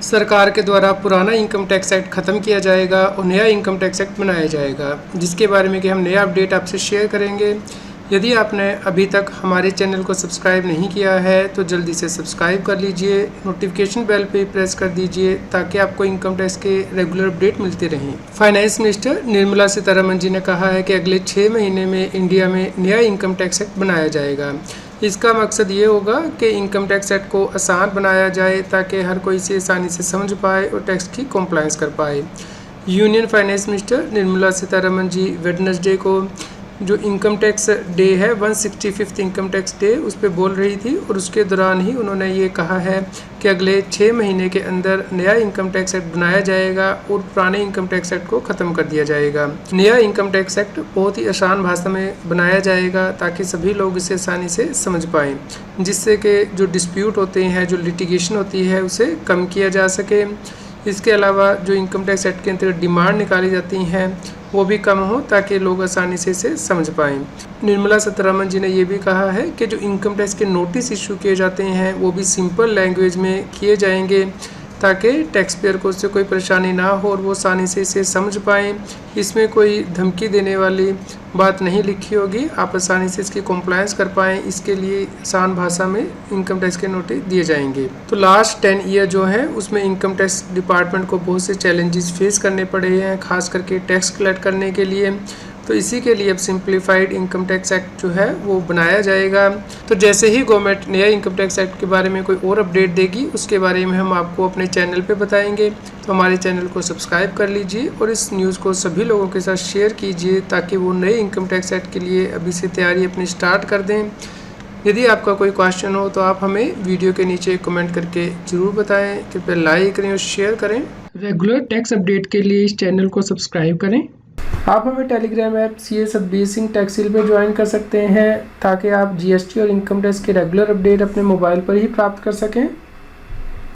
सरकार के द्वारा पुराना इनकम टैक्स एक्ट ख़त्म किया जाएगा और नया इनकम टैक्स एक्ट बनाया जाएगा, जिसके बारे में कि हम नया अपडेट आपसे शेयर करेंगे। यदि आपने अभी तक हमारे चैनल को सब्सक्राइब नहीं किया है तो जल्दी से सब्सक्राइब कर लीजिए, नोटिफिकेशन बेल पे प्रेस कर दीजिए ताकि आपको इनकम टैक्स के रेगुलर अपडेट मिलते रहें। फाइनेंस मिनिस्टर निर्मला सीतारमण जी ने कहा है कि अगले 6 महीने में इंडिया में नया इनकम टैक्स एक्ट बनाया जाएगा। इसका मकसद ये होगा कि इनकम टैक्स एक्ट को आसान बनाया जाए ताकि हर कोई इसे आसानी से समझ पाए और टैक्स की कॉम्प्लायंस कर पाए। Union finance minister Nirmala Sitharaman ji Wednesday को जो इनकम टैक्स डे है 165th इनकम टैक्स डे उस पर बोल रही थी और उसके दौरान ही उन्होंने ये कहा है कि अगले 6 महीने के अंदर नया इनकम टैक्स एक्ट बनाया जाएगा और पुराने इनकम टैक्स एक्ट को ख़त्म कर दिया जाएगा। नया इनकम टैक्स एक्ट बहुत ही आसान भाषा में बनाया जाएगा ताकि सभी लोग इसे आसानी से समझ पाएँ, जिससे कि जो डिस्प्यूट होते हैं, जो लिटिगेशन होती है, उसे कम किया जा सके। इसके अलावा जो इनकम टैक्स एक्ट के अंतर्गत डिमांड निकाली जाती हैं वो भी कम हो ताकि लोग आसानी से इसे समझ पाएँ। निर्मला सीतारमण जी ने ये भी कहा है कि जो इनकम टैक्स के नोटिस इशू किए जाते हैं वो भी सिंपल लैंग्वेज में किए जाएंगे ताकि टैक्स पेयर को उससे कोई परेशानी ना हो और वो आसानी से इसे समझ पाएँ। इसमें कोई धमकी देने वाली बात नहीं लिखी होगी, आप आसानी से इसकी कॉम्प्लायंस कर पाएँ, इसके लिए आसान भाषा में इनकम टैक्स के नोटिस दिए जाएंगे। तो लास्ट 10 ईयर जो है उसमें इनकम टैक्स डिपार्टमेंट को बहुत से चैलेंजेस फेस करने पड़े हैं, खास करके टैक्स कलेक्ट करने के लिए। तो इसी के लिए अब सिंप्लीफाइड इनकम टैक्स एक्ट जो है वो बनाया जाएगा। तो जैसे ही गवर्नमेंट नया इनकम टैक्स एक्ट के बारे में कोई और अपडेट देगी उसके बारे में हम आपको अपने चैनल पे बताएंगे। तो हमारे चैनल को सब्सक्राइब कर लीजिए और इस न्यूज़ को सभी लोगों के साथ शेयर कीजिए ताकि वो नए इनकम टैक्स एक्ट के लिए अभी से तैयारी अपनी स्टार्ट कर दें। यदि आपका कोई क्वेश्चन हो तो आप हमें वीडियो के नीचे कमेंट करके ज़रूर बताएं। कृपया लाइक करें और शेयर करें। रेगुलर टैक्स अपडेट के लिए इस चैनल को सब्सक्राइब करें। आप हमें Telegram app CA Satbir Singh टैक्सील पर ज्वाइन कर सकते हैं ताकि आप GST और इनकम टैक्स के रेगुलर अपडेट अपने मोबाइल पर ही प्राप्त कर सकें।